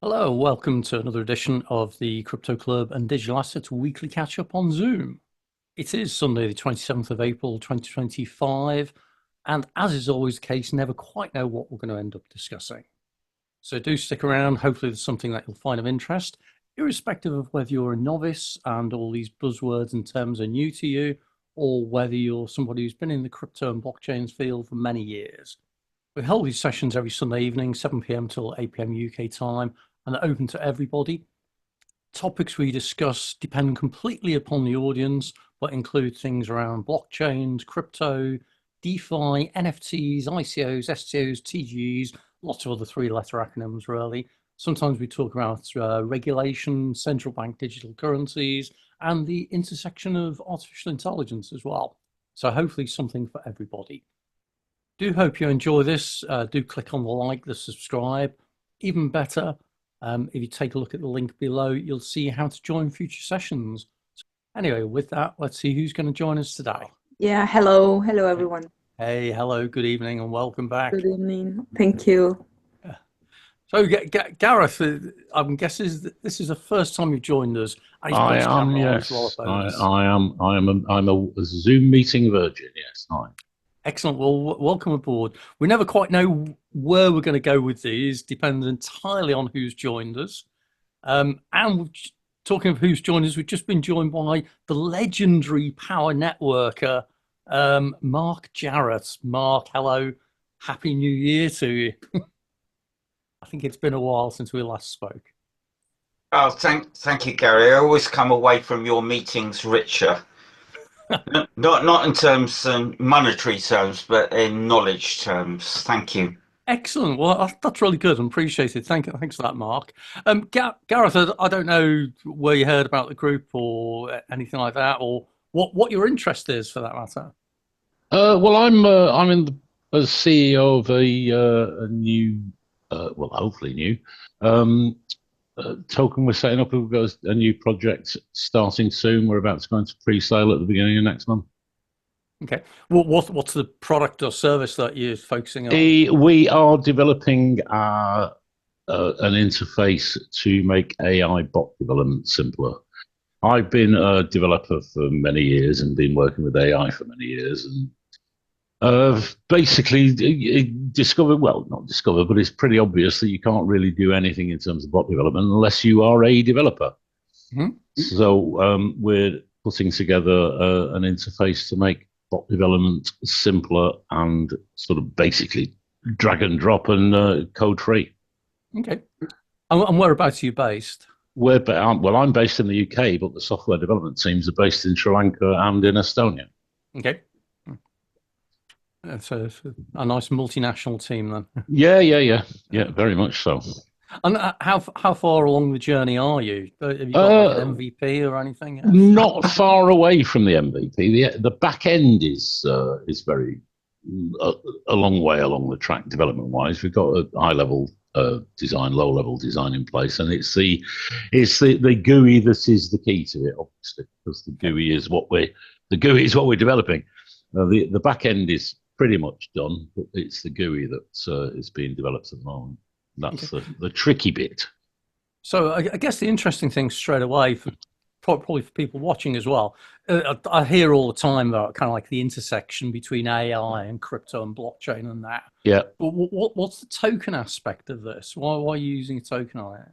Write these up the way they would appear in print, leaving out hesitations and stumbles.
Hello, welcome to another edition of the Crypto Club and Digital Assets Weekly Catch Up on Zoom. It is Sunday, the 27th of April, 2025, and as is always the case, never quite know what we're going to end up discussing. So do stick around. Hopefully, there's something that you'll find of interest, irrespective of whether you're a novice and all these buzzwords and terms are new to you, or whether you're somebody who's been in the crypto and blockchains field for many years. We hold these sessions every Sunday evening, 7 p.m. till 8 p.m. UK time, and they're open to everybody. Topics we discuss depend completely upon the audience, but include things around blockchains, crypto, DeFi, NFTs, ICOs, STOs, TGs, lots of other three-letter acronyms, really. Sometimes we talk about regulation, central bank digital currencies, and the intersection of artificial intelligence as well. So hopefully something for everybody. Do hope you enjoy this. Do click on the like, the subscribe. Even better, if you take a look at the link below, you'll see how to join future sessions. So anyway, with that, let's see who's going to join us today. Yeah, hello everyone. Hey, hello, good evening, and welcome back. Good evening. Thank you. So, Gareth, I'm guessing this is the first time you've joined us. I am, yes. I'm a Zoom meeting virgin, yes. Hi. Excellent. Well, welcome aboard. We never quite know where we're going to go with these. Depends entirely on who's joined us. And talking of who's joined us, we've just been joined by the legendary power networker, Mark Jarrett. Mark, hello. Happy New Year to you. I think it's been a while since we last spoke. Oh, thank you, Gary. I always come away from your meetings richer. Not in terms monetary terms, but in knowledge terms. Thank you. Excellent. Well, that's really good and appreciated. Thanks for that, Mark. Gareth, I don't know where you heard about the group or anything like that, or what your interest is for that matter. Well, I'm as CEO of a new, hopefully new, token we're setting up. We've got a new project starting soon. We're about to go into pre-sale at the beginning of next month. Okay. Well, what's the product or service that you're focusing on? We are developing an interface to make AI bot development simpler. I've been a developer for many years and been working with AI for many years, and basically not discovered, but it's pretty obvious that you can't really do anything in terms of bot development unless you are a developer. Mm-hmm. So we're putting together an interface to make bot development simpler and sort of basically drag and drop and code free. Okay. And whereabouts are you based? I'm based in the UK, but the software development teams are based in Sri Lanka and in Estonia. Okay. So it's a nice multinational team then. Yeah, very much so. And how far along the journey are you? Have you got like an MVP or anything? Not far away from the MVP. The back end is very a long way along the track development wise. We've got a high level design, low level design in place, and it's the GUI that is the key to it, obviously, because the GUI is what we're developing. The back end is pretty much done, but it's the GUI that is being developed at the moment. That's the tricky bit. So I guess the interesting thing straight away, probably for people watching as well, I hear all the time about kind of like the intersection between AI and crypto and blockchain and that. Yeah. But what's the token aspect of this? Why are you using a token on it?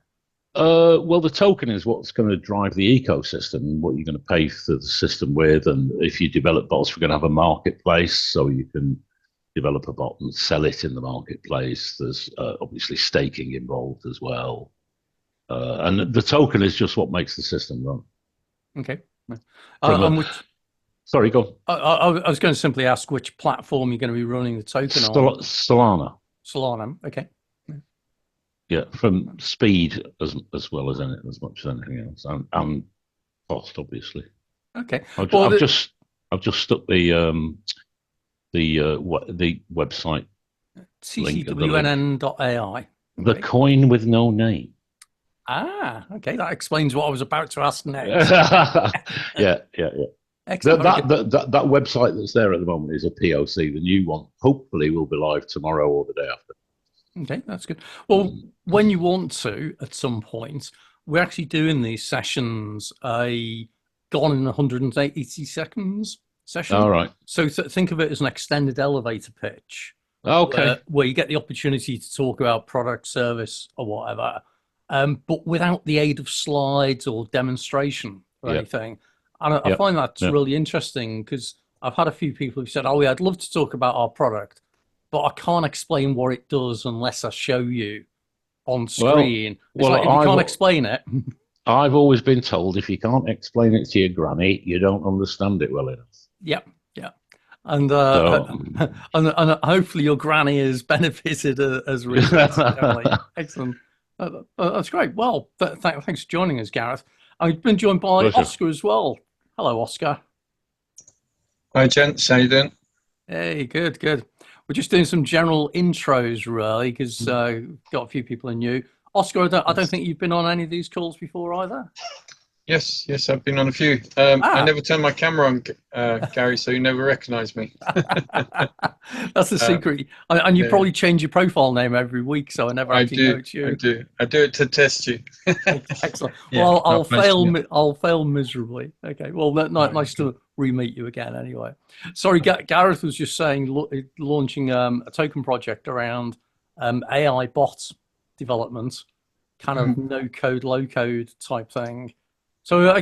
Well, the token is what's going to drive the ecosystem, what you're going to pay for the system with. And if you develop bots, we're going to have a marketplace, so you can develop a bot and sell it in the marketplace. There's obviously staking involved as well. And the token is just what makes the system run. Okay. Sorry, go on. I was going to simply ask which platform you're going to be running the token on. Solana. Solana, okay. Yeah, from speed as well as as much as anything else, and cost, obviously. Okay. I've just stuck the website ccwnn.ai. The coin with no name. Okay, that explains what I was about to ask next. Yeah. Excellent. That website that's there at the moment is a POC. The new one hopefully will be live tomorrow or the day after. Okay, that's good. Well, when you want to, at some point, we're actually doing these sessions a gone in 180 seconds session. All right. So think of it as an extended elevator pitch. Okay. Where you get the opportunity to talk about product, service, or whatever, but without the aid of slides or demonstration or anything. And I find that's really interesting because I've had a few people who said, "Oh, yeah, I'd love to talk about our product, but I can't explain what it does unless I show you on screen." It's like if you can't explain it. I've always been told if you can't explain it to your granny, you don't understand it well enough. Yep. And and hopefully your granny has benefited as a result. Excellent. That's great. Well, thanks for joining us, Gareth. I've been joined by Oscar as well. Hello, Oscar. Hi, gents. How you doing? Hey, good. We're just doing some general intros, really, because got a few people in new. Oscar, I don't think you've been on any of these calls before either. Yes, I've been on a few. I never turn my camera on, Gary, so you never recognise me. That's the secret. And you probably change your profile name every week, so I never actually know it's you. I do it to test you. Excellent. Well, I'll fail miserably. Okay. Well, nice to re-meet you again. Anyway, sorry, Gareth was just saying launching a token project around AI bot development, kind of no code, low code type thing. So yeah,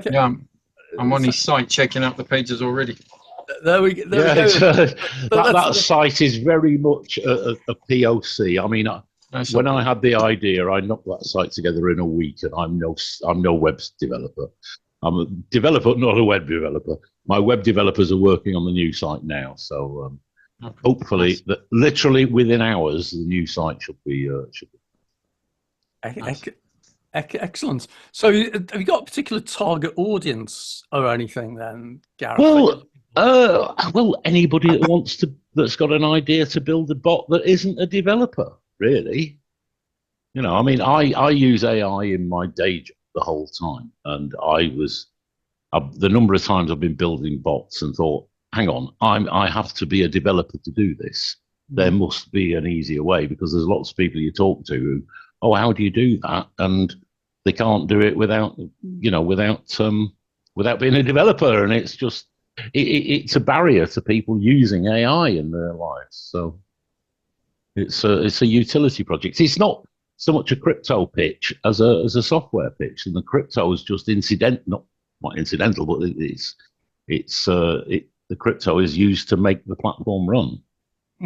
I'm on his site checking out the pages already. There we go. That site is very much a POC. I mean, when I had the idea, I knocked that site together in a week, and I'm no web developer. I'm a developer, not a web developer. My web developers are working on the new site now, so hopefully, literally within hours, the new site should be. Excellent. So, have you got a particular target audience or anything then, Gareth? Well, anybody that's got an idea to build a bot that isn't a developer, really. You know, I mean, I use AI in my day job the whole time, and the number of times I've been building bots and thought, hang on, I have to be a developer to do this. There must be an easier way, because there's lots of people you talk to who, oh, how do you do that? And they can't do it without being a developer, and it's just it's a barrier to people using AI in their lives. So it's a utility project. It's not so much a crypto pitch as a software pitch, and the crypto is just not incidental, but the crypto is used to make the platform run.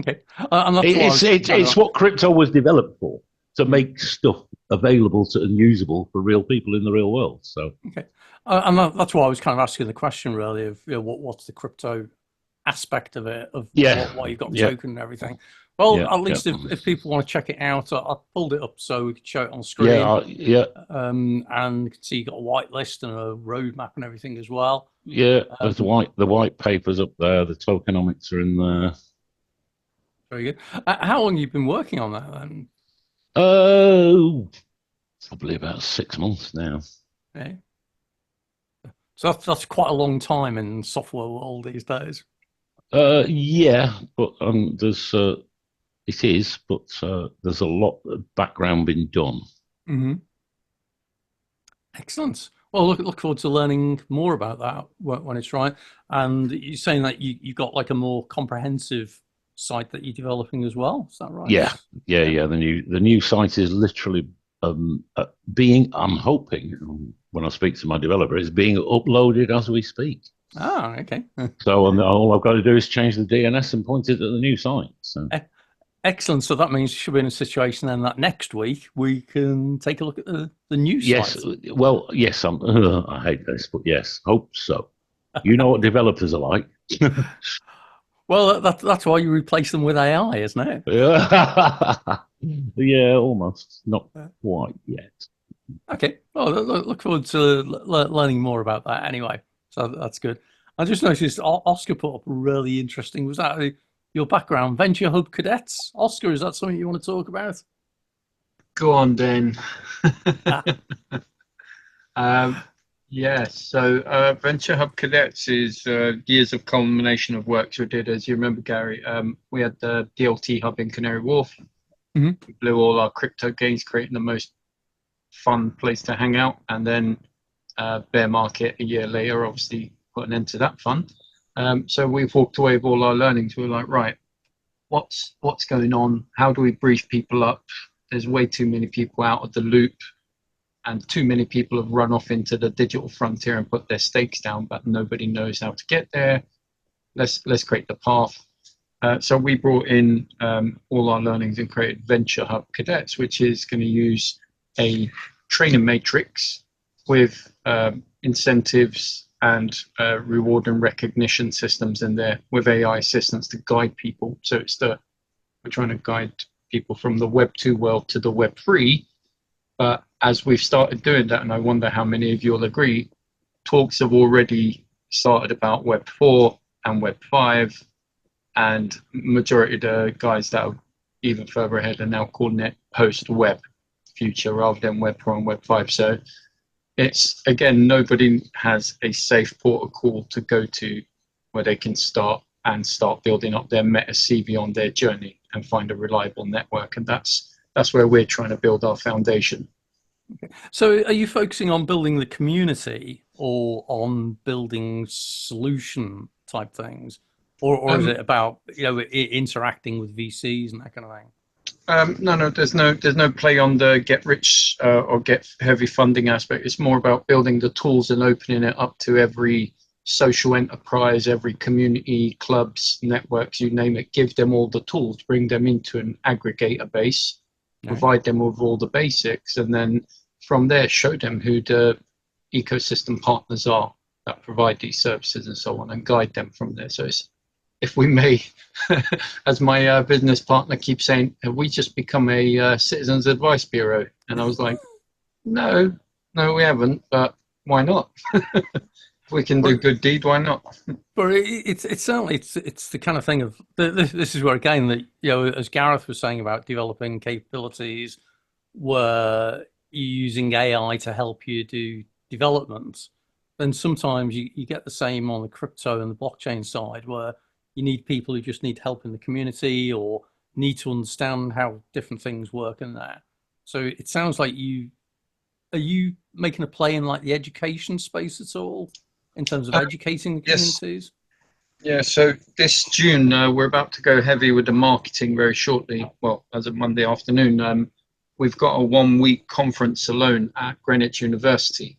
Okay, it's what crypto was developed for. To make stuff available and usable for real people in the real world. So okay, and that's why I was kind of asking the question, really, of what's the crypto aspect of it, of why you've got the token and everything. Well, at least if people want to check it out, I pulled it up so we could show it on screen. And you can see you got a white list and a roadmap and everything as well. Yeah, there's the white papers up there. The tokenomics are in there. Very good. How long have you been working on that then? Probably about 6 months now. Okay. So that's quite a long time in software world these days. Yeah, but there's a lot of background being done. Mm-hmm. Excellent. Well, look forward to learning more about that when it's right. And you're saying that you got like a more comprehensive site that you're developing as well. Is that right? Yeah. The new site is literally I'm hoping when I speak to my developer, it's being uploaded as we speak. Ah, okay. So all I've got to do is change the DNS and point it at the new site. So. Excellent. So that means you should be in a situation then that next week we can take a look at the new site. Yes. Well, yes. I hate this, but yes, hope so. You know what developers are like. Well, that's why you replace them with AI, isn't it? Yeah, almost. Not quite yet. Okay. Well, look forward to learning more about that anyway. So that's good. I just noticed Oscar put up really interesting. Was that your background, Venture Hub Cadets? Oscar, is that something you want to talk about? Go on, Dan. Yes, so Venture Hub Cadets is years of culmination of works we did. As you remember, Gary, we had the DLT hub in Canary Wharf. Mhm. We blew all our crypto gains, creating the most fun place to hang out. And then bear market a year later, obviously put an end to that fun. So we've walked away with all our learnings. We're like, right, what's going on? How do we brief people up? There's way too many people out of the loop, and too many people have run off into the digital frontier and put their stakes down, but nobody knows how to get there. Let's create the path. So we brought in all our learnings and created Venture Hub Cadets, which is going to use a training matrix with incentives and reward and recognition systems in there with AI assistants to guide people. So we're trying to guide people from the Web 2 world to the Web 3. But as we've started doing that, and I wonder how many of you will agree, talks have already started about Web 4 and Web 5, and majority of the guys that are even further ahead are now calling it post-Web future rather than Web 4 and Web 5. So it's, again, nobody has a safe port of call to go to where they can start building up their meta CV on their journey and find a reliable network. And that's where we're trying to build our foundation. Okay. So are you focusing on building the community or on building solution type things? Or is it about, interacting with VCs and that kind of thing? No, there's no play on the get rich or get heavy funding aspect. It's more about building the tools and opening it up to every social enterprise, every community, clubs, networks, you name it. Give them all the tools, bring them into an aggregator base, provide them with all the basics, and then from there show them who the ecosystem partners are that provide these services and so on, and guide them from there. So it's, if we may, as my business partner keeps saying, have we just become a citizens advice bureau? And I was like, no, we haven't, but why not? If we can do good deed, why not? But it's certainly it's the kind of thing of this is where, again, that as Gareth was saying about developing capabilities where you're using AI to help you do development, then sometimes you get the same on the crypto and the blockchain side, where you need people who just need help in the community or need to understand how different things work in there. So it sounds like are you making a play in like the education space at all in terms of educating the communities? Yeah, so this June, we're about to go heavy with the marketing very shortly. Well, as of Monday afternoon, we've got a 1-week conference alone at Greenwich University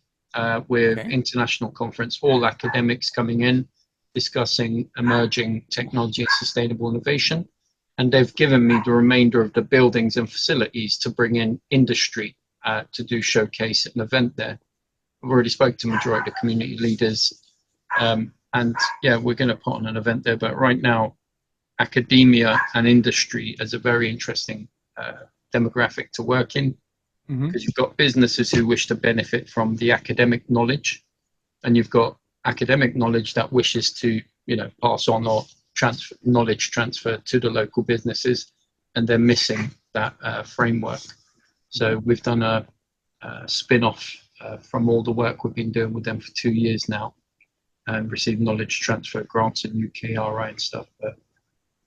with international conference, all academics coming in, discussing emerging technology and sustainable innovation. And they've given me the remainder of the buildings and facilities to bring in industry to do showcase an event there. I've already spoken to majority of the community leaders. And yeah, we're going to put on an event there. But right now, academia and industry is a very interesting demographic to work in, because you've got businesses who wish to benefit from the academic knowledge, and you've got academic knowledge that wishes to, pass on or knowledge transfer to the local businesses, and they're missing that framework. So we've done a spin-off from all the work we've been doing with them for 2 years now, and received knowledge transfer grants in UKRI and stuff. But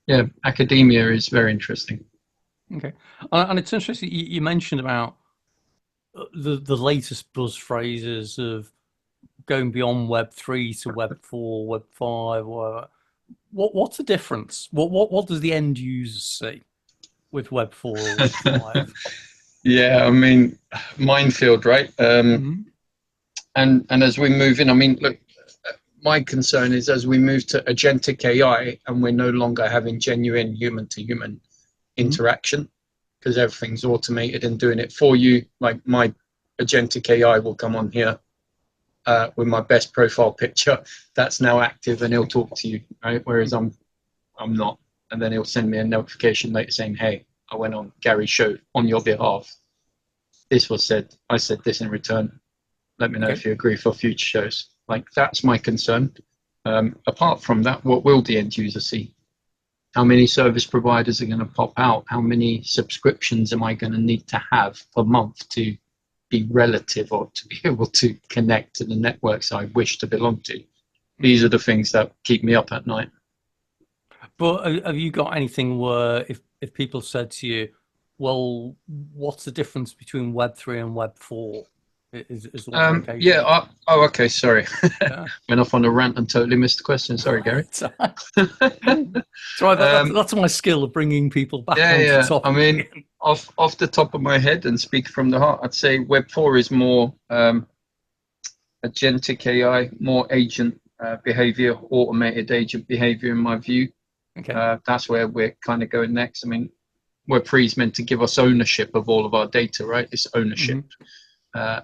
yeah, academia is very interesting. Okay, and it's interesting you mentioned about the latest buzz phrases of going beyond Web 3 to Web 4, Web 5. What's the difference? What does the end user see with Web 4 or Web 5? Yeah, I mean, minefield, right? And as we move in, I mean, look, my concern is as we move to agentic AI and we're no longer having genuine human-to-human interaction, because everything's automated and doing it for you. Like my agentic AI will come on here with my best profile picture that's now active, and he'll talk to you, right? Whereas I'm not, and then he'll send me a notification later saying, hey, I went on Gary's show on your behalf. This was said, I said this in return. Let me know if you agree for future shows. Like, that's my concern. Apart from that, what will the end user see? How many service providers are going to pop out? How many subscriptions am I going to need to have per month to be relative or to be able to connect to the networks I wish to belong to? These are the things that keep me up at night. But have you got anything where if people said to you, well, what's the difference between Web 3 and Web 4? Is what I'm okay with. Oh, okay. Sorry. Yeah. Went off on a rant and totally missed the question. Sorry, Gary. It's all right. It's all right. That's my skill of bringing people back onto the topic. I mean, off the top of my head and speak from the heart, I'd say Web 4 is more agentic AI, more agent behavior, automated agent behavior, in my view. Okay. That's where we're kind of going next. I mean, Web 3 is meant to give us ownership of all of our data, right? It's ownership.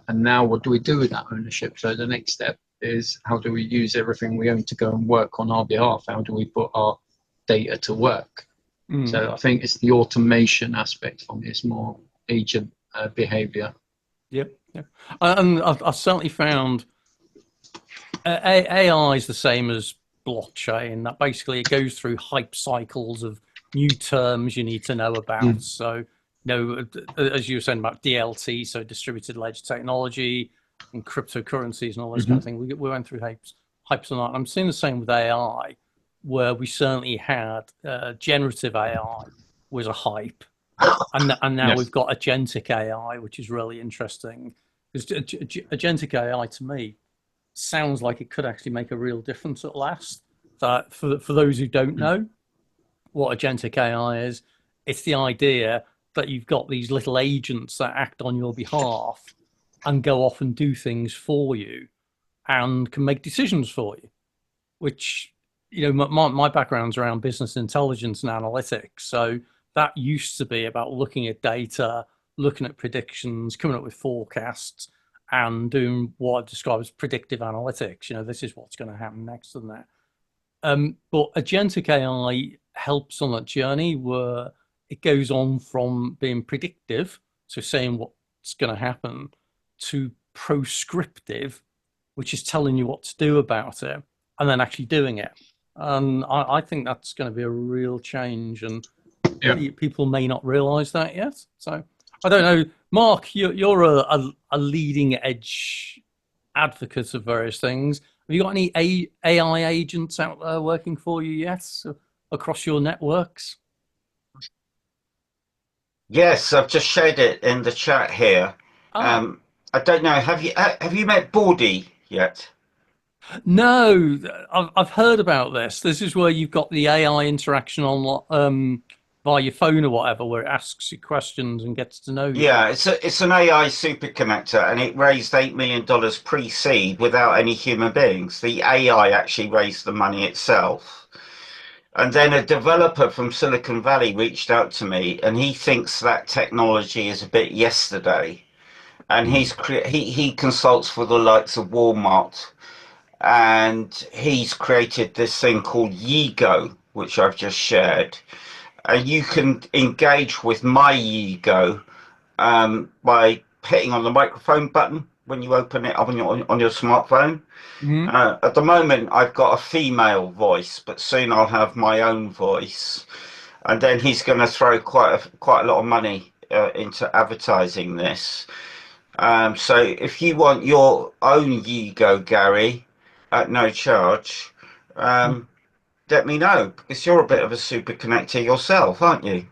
And now what do we do with that ownership? So the next step is, how do we use everything we own to go and work on our behalf? How do we put our data to work? So I think it's the automation aspect for me. It's more agent behavior. Yep. And I've certainly found AI is the same as blockchain. That basically it goes through hype cycles of new terms you need to know about. So, as you were saying about DLT, so distributed ledger technology and cryptocurrencies and all this kind of thing, we went through hypes on that. I'm seeing the same with AI, where we certainly had generative AI was a hype, and now we've got agentic AI, which is really interesting. Because agentic AI to me sounds like it could actually make a real difference at last. That for those who don't know what agentic AI is, it's the idea that you've got these little agents that act on your behalf and go off and do things for you and can make decisions for you, which, my background's around business intelligence and analytics. So that used to be about looking at data, looking at predictions, coming up with forecasts, and doing what I describe as predictive analytics. This is what's going to happen next and that. But agentic AI helps on that journey where it goes on from being predictive, so saying what's going to happen, to proscriptive, which is telling you what to do about it, and then actually doing it. And I think that's going to be a real change, and people may not realize that yet. So I don't know. Mark, you're a leading edge advocate of various things. Have you got any AI agents out there working for you yet across your networks? Yes, I've just shared it in the chat here. I don't know. Have you met Bordy yet? No, I've heard about this. This is where you've got the AI interaction on via your phone or whatever, where it asks you questions and gets to know you. Yeah, it's an AI superconnector, and it raised $8 million pre-seed without any human beings. The AI actually raised the money itself. And then a developer from Silicon Valley reached out to me, and he thinks that technology is a bit yesterday. And he consults for the likes of Walmart, and he's created this thing called Yigo, which I've just shared. And you can engage with my Yigo by hitting on the microphone button when you open it up on your smartphone. At the moment, I've got a female voice, but soon I'll have my own voice. And then he's going to throw quite a lot of money into advertising this. So if you want your own Yigo, Gary, at no charge, let me know, because you're a bit of a super connector yourself, aren't you?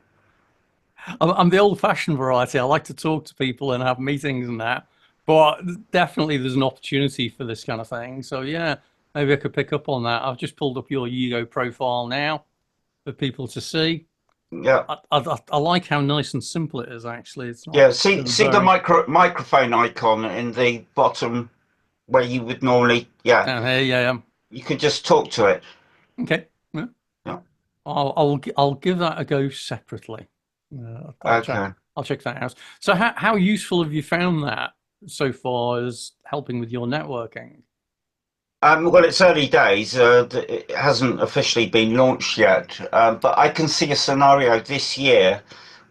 I'm the old-fashioned variety. I like to talk to people and have meetings and that. But definitely there's an opportunity for this kind of thing. So yeah, maybe I could pick up on that. I've just pulled up your Yigo profile now for people to see. Yeah. I like how nice and simple it is, actually. It's not see the microphone icon in the bottom where you would normally, down here, yeah. You could just talk to it. Okay. Yeah. I'll give that a go separately. I'll check that out. So how useful have you found that so far as helping with your networking? Well, it's early days. It hasn't officially been launched yet, but I can see a scenario this year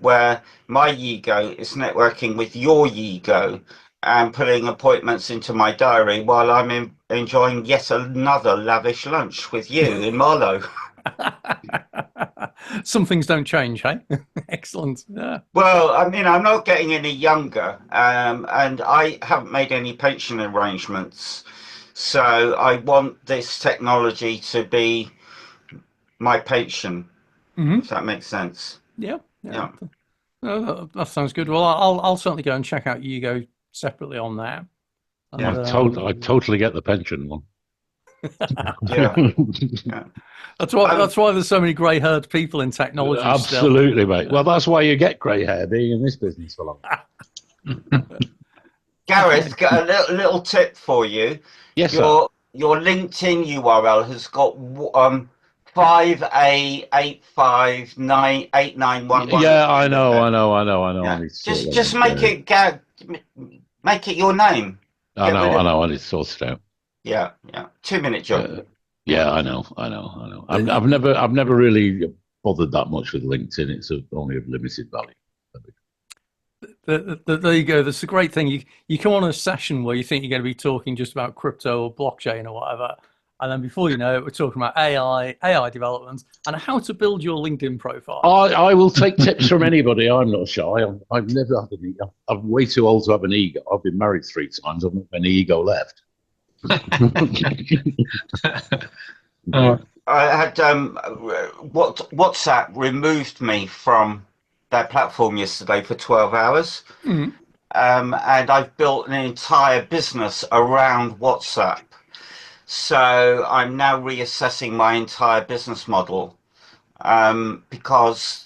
where my Yigo is networking with your Yigo and putting appointments into my diary while I'm enjoying yet another lavish lunch with you in Marlow. Some things don't change, hey? Excellent. Yeah. Well, I mean, I'm not getting any younger, and I haven't made any pension arrangements. So I want this technology to be my pension, if that makes sense. Yeah. That sounds good. Well, I'll certainly go and check out Yugo separately on that. And, I totally get the pension one. Yeah. Yeah. That's why there's so many grey-haired people in technology. Absolutely, mate. Well, that's why you get grey hair being in this business for long. Gareth, got a little tip for you. Yes, your LinkedIn URL has got 5A859891. Yeah, I know. Yeah. I need to sort Just that make it your name. I know. I need to sort it out. Yeah. 2-minute job. Yeah, I know. I've never really bothered that much with LinkedIn. It's only of limited value. There you go. That's the great thing. You come on a session where you think you're going to be talking just about crypto or blockchain or whatever, and then before you know it, we're talking about AI development, and how to build your LinkedIn profile. I will take tips from anybody. I'm not shy. I've never had an ego. I'm way too old to have an ego. I've been married 3 times. I've not got any ego left. I had WhatsApp removed me from their platform yesterday for 12 hours. Mm. And I've built an entire business around WhatsApp. So I'm now reassessing my entire business model because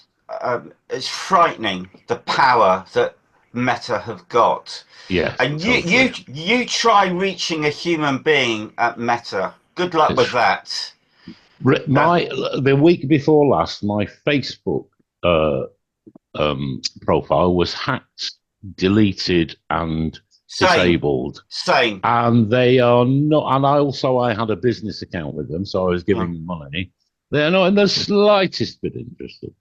it's frightening the power that Meta have got. Yeah. And you try reaching a human being at Meta. Good luck with that. The week before last, my Facebook profile was hacked, deleted, and disabled. Same. And they are not. And I had a business account with them, so I was giving them money. They are not in the slightest bit interested.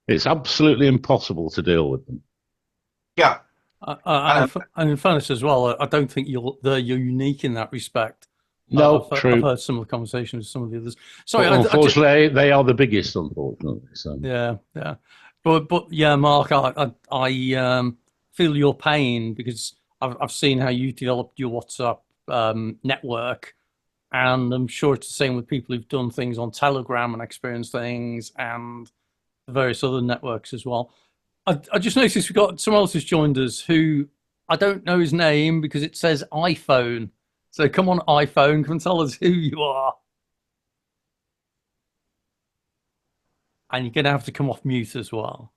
It's absolutely impossible to deal with them. Yeah. And in fairness as well, I don't think you're unique in that respect. No, true. I've heard similar conversations with some of the others. Sorry, unfortunately, they are the biggest. Unfortunately, so. Yeah. But yeah, Mark, I feel your pain because I've seen how you developed your WhatsApp network, and I'm sure it's the same with people who've done things on Telegram and experienced things and various other networks as well. I just noticed we've got someone else who's joined us who I don't know his name because it says iPhone. So come on, iPhone, come and tell us who you are. And you're going to have to come off mute as well.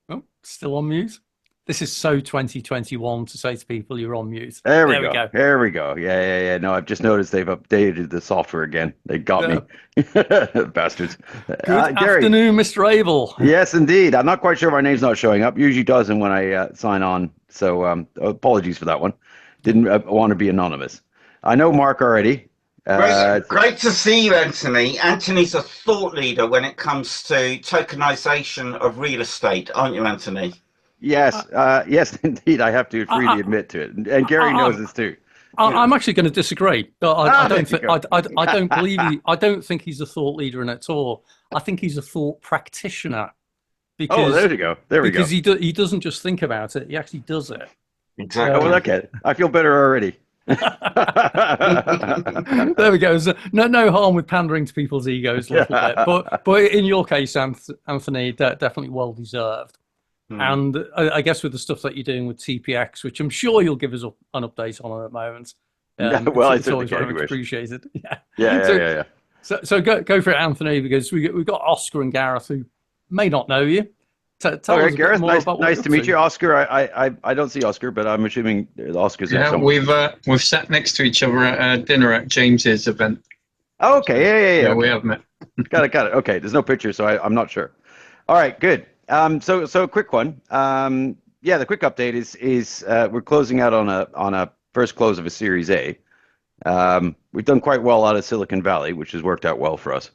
Oh, still on mute? This is so 2021 to say to people you're on mute. There we go. There we go. Yeah. No, I've just noticed they've updated the software again. They got me. Bastards. Good afternoon, Mr. Abel. Yes, indeed. I'm not quite sure my name's not showing up. Usually doesn't when I sign on. So apologies for that one. Didn't want to be anonymous. I know Mark already. Great to see you, Anthony. Anthony's a thought leader when it comes to tokenization of real estate, aren't you, Anthony? Yes, yes, indeed. I have to freely admit to it, and Gary knows this too. I'm actually going to disagree. I don't believe I don't think he's a thought leader in it at all. I think he's a thought practitioner. Because, there we go. Because he doesn't just think about it; he actually does it. Exactly. Well, okay. I feel better already. There we go. So no harm with pandering to people's egos a little bit, but in your case, Anthony, definitely well deserved. And I guess with the stuff that you're doing with TPX, which I'm sure you'll give us an update on at the moment. Well, it's always very much appreciated. Yeah. So go for it, Anthony, because we've got Oscar and Gareth who may not know you. Tell us Gareth, nice to meet you. Oscar, I don't see Oscar, but I'm assuming Oscar's there somewhere. We've sat next to each other at dinner at James's event. Oh, okay, yeah. We have met. Got it. Okay, there's no picture, so I'm not sure. All right, good. So quick one. The quick update is we're closing out on a first close of a Series A. We've done quite well out of Silicon Valley, which has worked out well for us.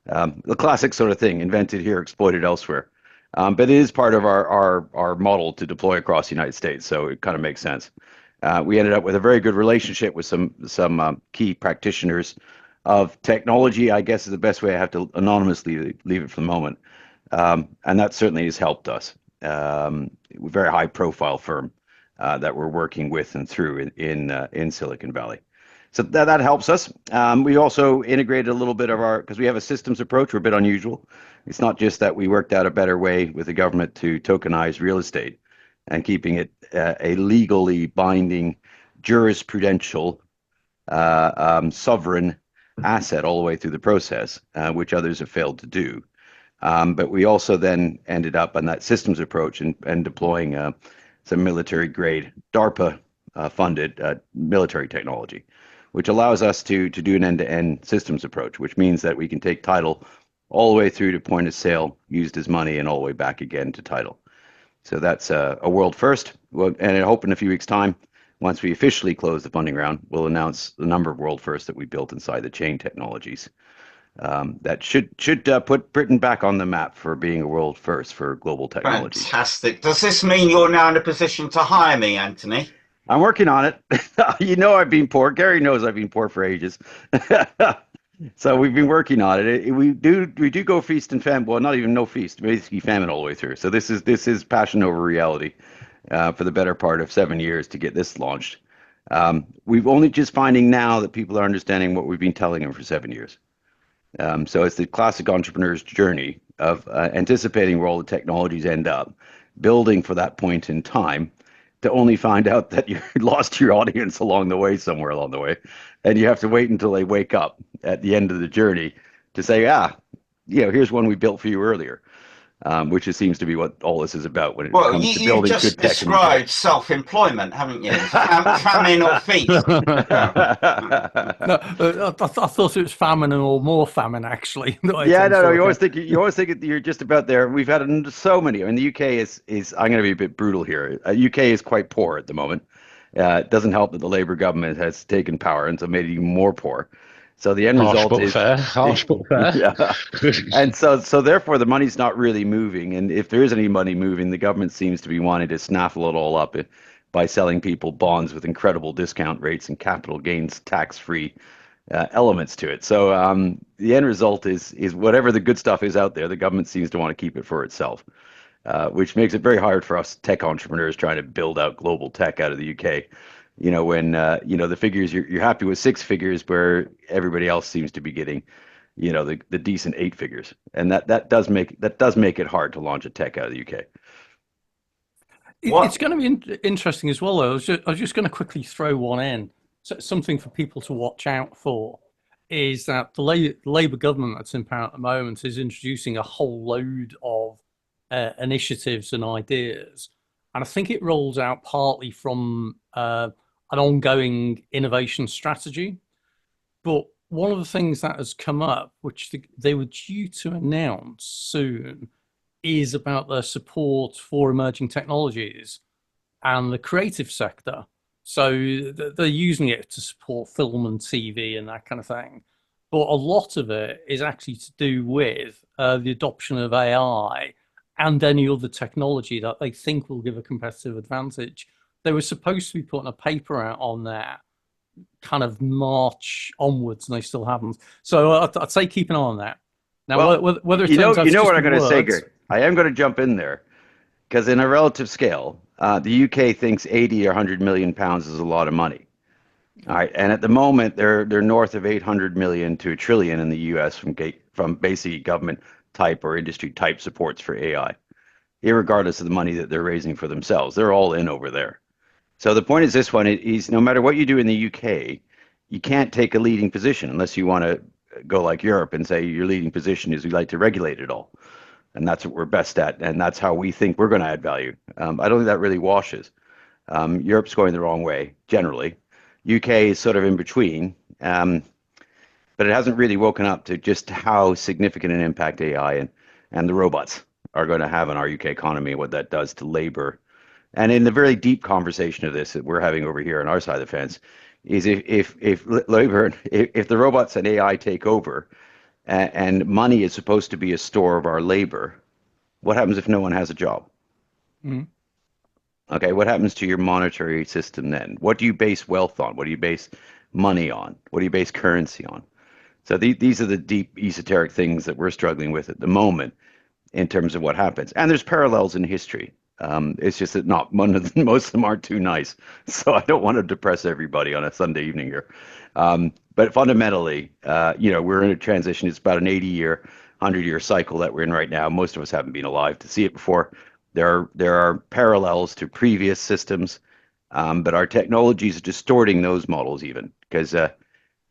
The classic sort of thing, invented here, exploited elsewhere. But it is part of our model to deploy across the United States, so it kind of makes sense. We ended up with a very good relationship with some key practitioners of technology, I guess is the best way. I have to anonymously leave it for the moment. And that certainly has helped us. Very high profile firm that we're working with and through in Silicon Valley. So that helps us. We also integrated a little bit of because we have a systems approach. We're a bit unusual. It's not just that we worked out a better way with the government to tokenize real estate and keeping it a legally binding jurisprudential sovereign asset all the way through the process, which others have failed to do. But we also then ended up on that systems approach and deploying some military grade DARPA funded military technology, which allows us to do an end-to-end systems approach, which means that we can take title all the way through to point of sale, used as money, and all the way back again to title. So that's a world first. And I hope in a few weeks' time, once we officially close the funding round, we'll announce the number of world firsts that we built inside the chain technologies. That should put Britain back on the map for being a world first for global technology. Fantastic. Does this mean you're now in a position to hire me, Anthony? I'm working on it. You know I've been poor. Gary knows I've been poor for ages. So we've been working on it. We do go feast and famine. Well, not even no feast, basically famine all the way through. So this is passion over reality for the better part of 7 years to get this launched. We've only just finding now that people are understanding what we've been telling them for 7 years. So it's the classic entrepreneur's journey of anticipating where all the technologies end up, building for that point in time, to only find out that you lost your audience along the way, somewhere along the way, and you have to wait until they wake up at the end of the journey to say, here's one we built for you earlier, which seems to be what all this is about when it comes to building good tech. Well, you just described self-employment, haven't you? Famine or feast. No, I thought it was famine or more famine, actually. Yeah, no. You always think you're just about there. We've had so many. I mean, the UK is. I'm going to be a bit brutal here. UK is quite poor at the moment. It doesn't help that the Labour government has taken power and so made it even more poor. So the end result is harsh but fair. Yeah. And so therefore the money's not really moving. And if there is any money moving, the government seems to be wanting to snaffle it all up by selling people bonds with incredible discount rates and capital gains tax-free elements to it. So the end result is whatever the good stuff is out there, the government seems to want to keep it for itself, which makes it very hard for us tech entrepreneurs trying to build out global tech out of the UK. When the figures, you're happy with 6 figures where everybody else seems to be getting, the decent 8 figures, and that does make it hard to launch a tech out of the UK. It's going to be interesting as well, though. I was just going to quickly throw one in. So something for people to watch out for is that the Labour government that's in power at the moment is introducing a whole load of initiatives and ideas, and I think it rolls out partly from an ongoing innovation strategy. But one of the things that has come up, which they were due to announce soon, is about their support for emerging technologies and the creative sector. So they're using it to support film and TV and that kind of thing. But a lot of it is actually to do with the adoption of AI and any other technology that they think will give a competitive advantage. They were supposed to be putting a paper out on that kind of March onwards, and they still haven't. So I'd say keep an eye on that. Now, whether it turns out what I'm going to say, Gary. I am going to jump in there because, in a relative scale, the UK thinks 80 or 100 million pounds is a lot of money. All right, and at the moment, they're north of 800 million to $1 trillion in the US from basic government type or industry type supports for AI, irregardless of the money that they're raising for themselves. They're all in over there. So the point is this one is no matter what you do in the UK, you can't take a leading position unless you want to go like Europe and say your leading position is we like to regulate it all. And that's what we're best at. And that's how we think we're going to add value. I don't think that really washes. Europe's going the wrong way, generally. UK is sort of in between. But it hasn't really woken up to just how significant an impact AI and the robots are going to have on our UK economy and what that does to labor. And in the very deep conversation of this that we're having over here on our side of the fence, is if the robots and AI take over, and money is supposed to be a store of our labor, what happens if no one has a job? Mm-hmm. Okay, what happens to your monetary system then? What do you base wealth on? What do you base money on? What do you base currency on? So these are the deep esoteric things that we're struggling with at the moment in terms of what happens. And there's parallels in history. It's just that not most of them aren't too nice. So I don't want to depress everybody on a Sunday evening here. But fundamentally, we're in a transition. It's about an 80-year, 100-year cycle that we're in right now. Most of us haven't been alive to see it before. There are parallels to previous systems, but our technologies are distorting those models even because the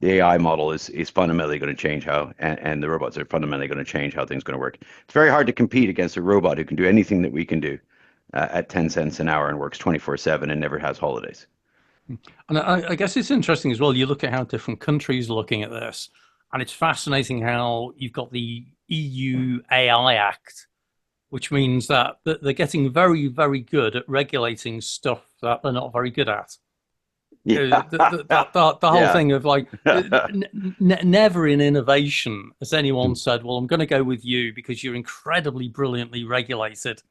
AI model is fundamentally going to change how, and the robots are fundamentally going to change how things are going to work. It's very hard to compete against a robot who can do anything that we can do at 10 cents an hour and works 24/7 and never has holidays. And I guess it's interesting as well. You look at how different countries are looking at this, and it's fascinating how you've got the EU AI Act, which means that they're getting very, very good at regulating stuff that they're not very good at. Yeah. The whole Yeah. thing of like, never in innovation has anyone said, well, I'm going to go with you because you're incredibly brilliantly regulated.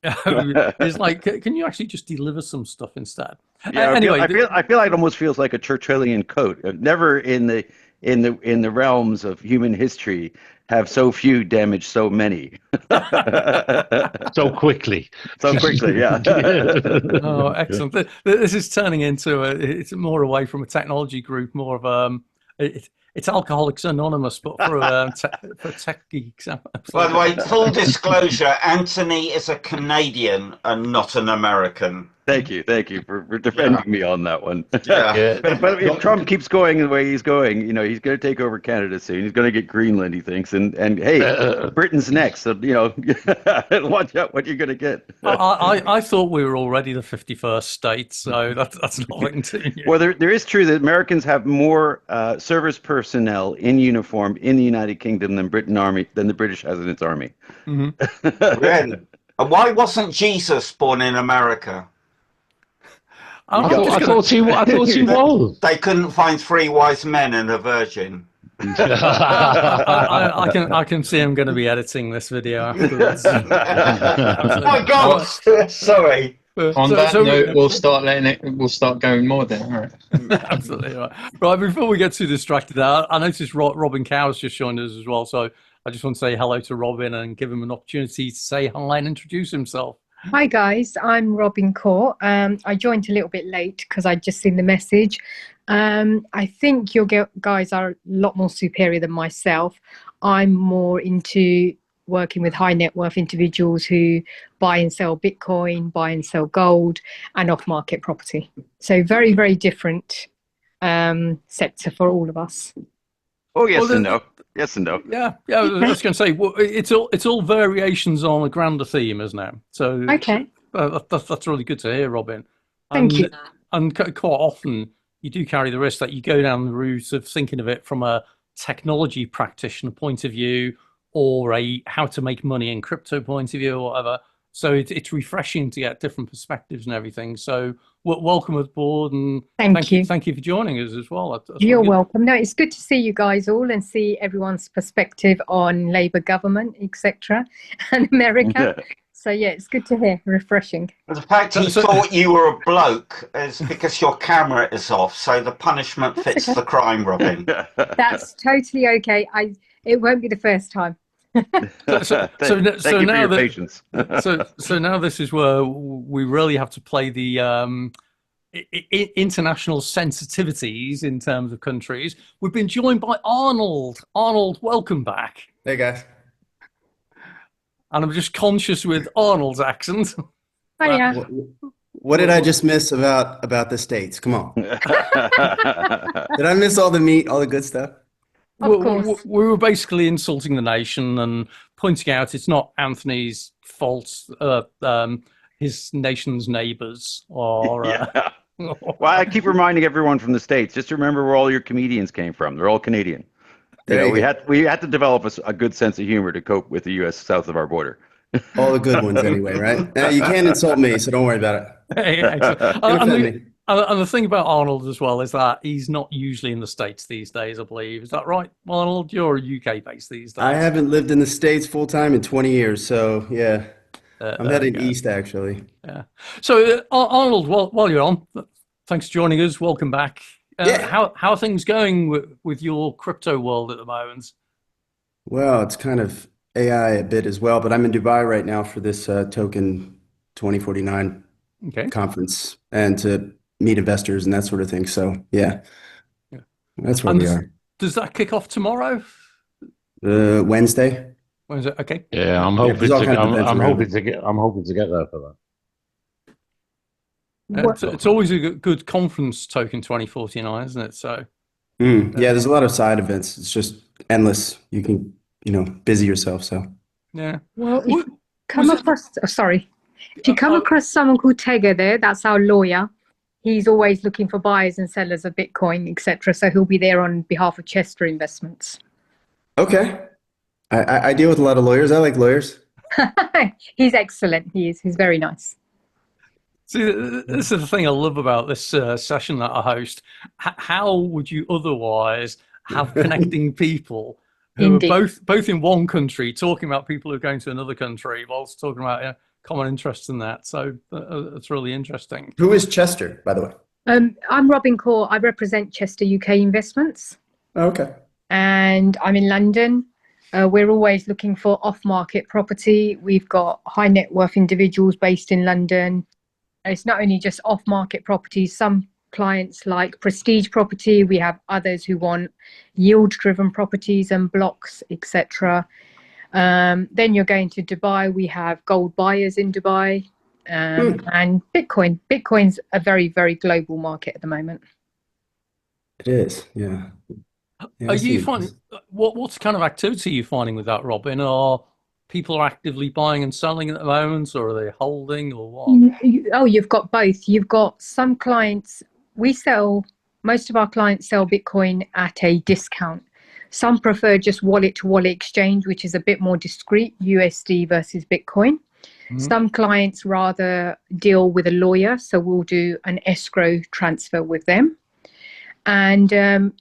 It's like, can you actually just deliver some stuff instead? Yeah, Anyway, I feel like it almost feels like a Churchillian code. Never in the realms of human history have so few damaged so many. So quickly. So quickly, yeah. Oh, excellent. This is turning into it's more away from a technology group, more of it's Alcoholics Anonymous, but for tech geeks. By the way, full disclosure, Anthony is a Canadian and not an American. Thank you for defending me on that one. Yeah. But if Trump keeps going the way he's going, he's going to take over Canada soon. He's going to get Greenland, he thinks, and hey, Britain's next. So watch out what you're going to get. I thought we were already the 51st state, so that's nothing to you. Well, there is true that Americans have more service personnel in uniform in the United Kingdom than the British has in its army. Mm-hmm. Really? And why wasn't Jesus born in America? I thought he was. They couldn't find 3 wise men and a virgin. I can see I'm going to be editing this video afterwards. Oh my God! Sorry. On that note, we'll start going more then. All right. Absolutely right. Right, before we get too distracted, I noticed Robin Cow's just joined us as well, so I just want to say hello to Robin and give him an opportunity to say hi and introduce himself. Hi guys, I'm Robin Court. I joined a little bit late because I'd just seen the message. I think your guys are a lot more superior than myself. I'm more into working with high net worth individuals who buy and sell Bitcoin, buy and sell gold, and off-market property. So very, very different sector for all of us. Oh, yes and no. Yes and no. Yeah. I was going to say, well, it's all variations on a grander theme, isn't it? So okay, that's really good to hear, Robin. Thank you. And quite often you do carry the risk that you go down the route of thinking of it from a technology practitioner point of view or a how to make money in crypto point of view or whatever. So it's refreshing to get different perspectives and everything. So welcome aboard, and thank you for joining us as well. That's You're welcome. No, it's good to see you guys all and see everyone's perspective on Labour government, etc., and America. So yeah, it's good to hear. Refreshing. The fact he thought you were a bloke is because your camera is off, so the punishment fits the crime, Robin. That's totally okay. It won't be the first time. So now patience. so now this is where we really have to play the international sensitivities in terms of countries. We've been joined by Arnold. Arnold, welcome back. Hey guys. And I'm just conscious with Arnold's accent. Hiya. What did I just miss about the States? Come on. Did I miss all the meat, all the good stuff? Of course. We were basically insulting the nation and pointing out it's not Anthony's fault. His nation's neighbours are. Well, I keep reminding everyone from the States, just remember where all your comedians came from. They're all Canadian. We had to develop a good sense of humor to cope with the U.S. south of our border. All the good ones, anyway, right? You can't insult me, so don't worry about it. And the thing about Arnold as well is that he's not usually in the States these days, I believe. Is that right, Arnold? You're UK based these days. I haven't lived in the States full time in 20 years, so yeah. I'm heading east, actually. Yeah. So, Arnold, while you're on, thanks for joining us. Welcome back. How are things going with your crypto world at the moment? Well, it's kind of AI a bit as well, but I'm in Dubai right now for this token 2049 Okay. conference and to meet investors and that sort of thing. So yeah, Yeah. that's where And we are. does that kick off tomorrow? Wednesday. When is it? Okay. Yeah, I'm there's hoping all to. kinds of events I'm around hoping it. to get. I'm hoping to get there for that. It's always a good conference token 2049, isn't it? So Yeah, there's a lot of side events. It's just endless. You can, busy yourself. So yeah. Well, if What- you come was it- across, sorry, if you come Oh, across someone called Tega there, that's our lawyer. He's always looking for buyers and sellers of Bitcoin, etc. So he'll be there on behalf of Chester Investments. okay, I deal with a lot of lawyers. I like lawyers. He's excellent. He's very nice. See, this is the thing I love about this session that I host. How would you otherwise have connecting people who Indeed. are both in one country talking about people who are going to another country whilst talking about common interests in that? So that's really interesting. Who is Chester, by the way? I'm Robin Core. I represent Chester UK Investments. Okay. And I'm in London. We're always looking for off-market property. We've got high net worth individuals based in London. It's not only just off-market properties. Some clients like prestige property. We have others who want yield-driven properties and blocks, etc. Then you're going to Dubai. We have gold buyers in Dubai, and Bitcoin. Bitcoin's a very, very global market at the moment. It is, yeah. Are you finding what's kind of activity are you finding with that, Robin? Are people actively buying and selling at the moment, or are they holding, or what? Oh, you've got both. You've got some clients. Most of our clients sell Bitcoin at a discount. Some prefer just wallet-to-wallet exchange, which is a bit more discreet, USD versus Bitcoin. Some clients rather deal with a lawyer, so we'll do an escrow transfer with them. And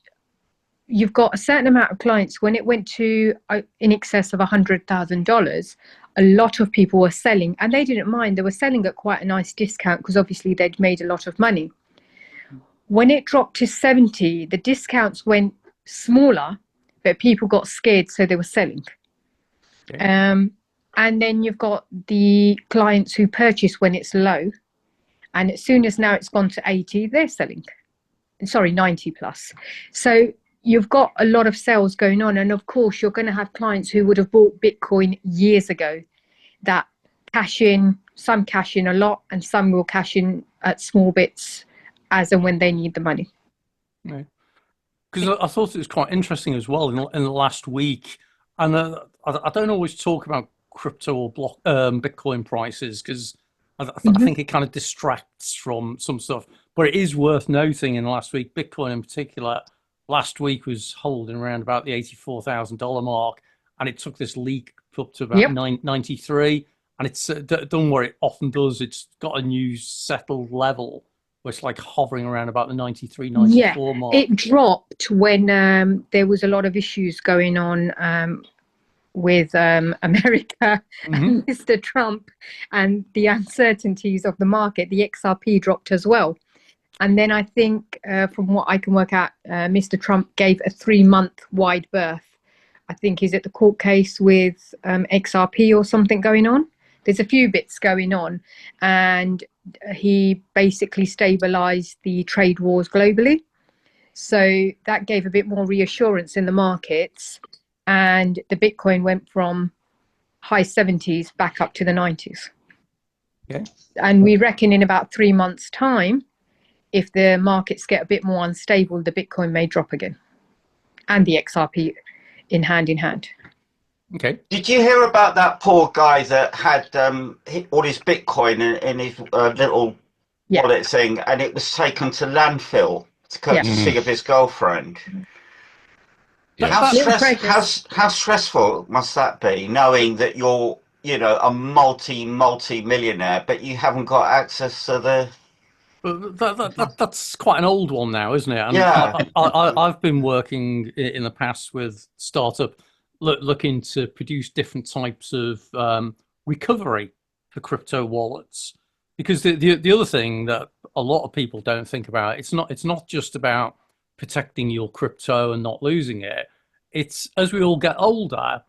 you've got a certain amount of clients. When it went to in excess of $100,000, a lot of people were selling, and they didn't mind. They were selling at quite a nice discount because obviously they'd made a lot of money. When it dropped to 70, the discounts went smaller, but people got scared, so they were selling. Okay. And then you've got the clients who purchase when it's low, and as soon as now it's gone to 80, they're selling. Sorry, 90 plus. So you've got a lot of sales going on, and of course you're going to have clients who would have bought Bitcoin years ago that cash in. Some cash in a lot, and some will cash in at small bits as and when they need the money. Because I thought it was quite interesting as well in the last week, and I don't always talk about crypto or Bitcoin prices because I think it kind of distracts from some stuff. But it is worth noting in the last week, Bitcoin in particular, last week was holding around about the $84,000 mark, and it took this leak up to about 93, and it's done what it often does. It's got a new settled level, where it's like hovering around about the 93, 94 mark. It dropped when there was a lot of issues going on with America and Mr. Trump and the uncertainties of the market. The XRP dropped as well. And then I think from what I can work out, Mr. Trump gave a 3-month wide berth. I think is it the court case with XRP or something going on? There's a few bits going on, and he basically stabilized the trade wars globally. So that gave a bit more reassurance in the markets, and the Bitcoin went from high 70s back up to the 90s. Okay. And we reckon in about 3 months' time, if the markets get a bit more unstable, the Bitcoin may drop again, and the XRP in hand. Okay. Did you hear about that poor guy that had all his Bitcoin in his little wallet thing, and it was taken to landfill courtesy of his girlfriend? How stressful must that be, knowing that you're a multi-millionaire, but you haven't got access to the... That's quite an old one now, isn't it? And I've been working in the past with startup looking to produce different types of recovery for crypto wallets, because the other thing that a lot of people don't think about, it's not just about protecting your crypto and not losing it. It's, as we all get older,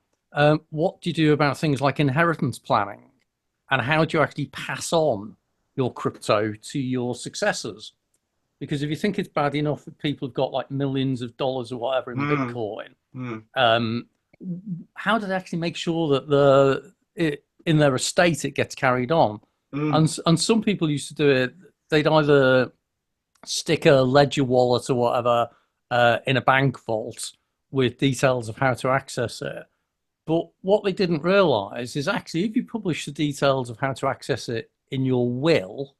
what do you do about things like inheritance planning? and how do you actually pass on your crypto to your successors? Because if you think it's bad enough that people have got like millions of dollars or whatever in Bitcoin, how do they actually make sure that in their estate it gets carried on? And some people used to do it. They'd either stick a ledger wallet or whatever in a bank vault with details of how to access it. But what they didn't realize is actually if you publish the details of how to access it in your will,